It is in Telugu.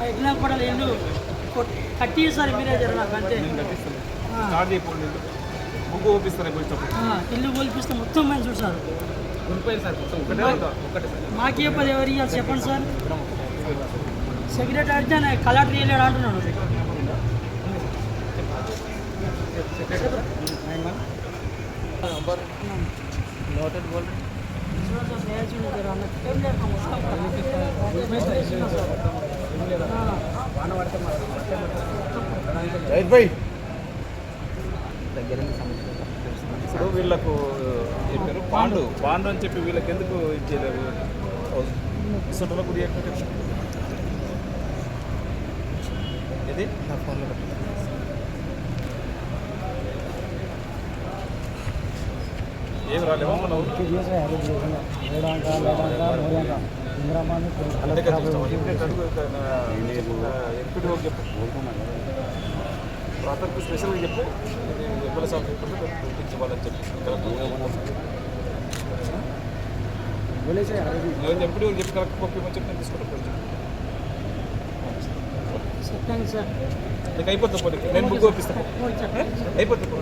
ఎగ్నా కూడా ఇల్లు కట్టి సార్ మీరే జర నాకు అంతే ముగ్గు ఓపిస్తారు ఇల్లు కోల్పిస్తే మొత్తం మేము చూడు సార్ మాకే పది ఎవరు ఇవ్వాలి చెప్పండి సార్ సెక్రటరీ అడితే కలెక్టర్ వెళ్ళాడు అంటున్నాడు ఇప్పుడు వీళ్ళకు చెప్పారు బాండు బాండు అని చెప్పి వీళ్ళకి ఎందుకు ఇచ్చేయలేదు ఇస్తుంటారు గుడి ఇది నా ఫోన్లో ఏం రాలేమో మనం ఎంపీడీ చెప్పు ప్రాంతానికి స్పెషల్గా చెప్పు ఎమ్మెల్యే సార్ ఇవ్వాలని చెప్పి ఎంపీడీ చెప్పి కరెక్ట్ పంపించమని చెప్పి నేను తీసుకుంటాను సార్ నీకు అయిపోతుంది నేను బుక్ పంపిస్తాను అయిపోతుంది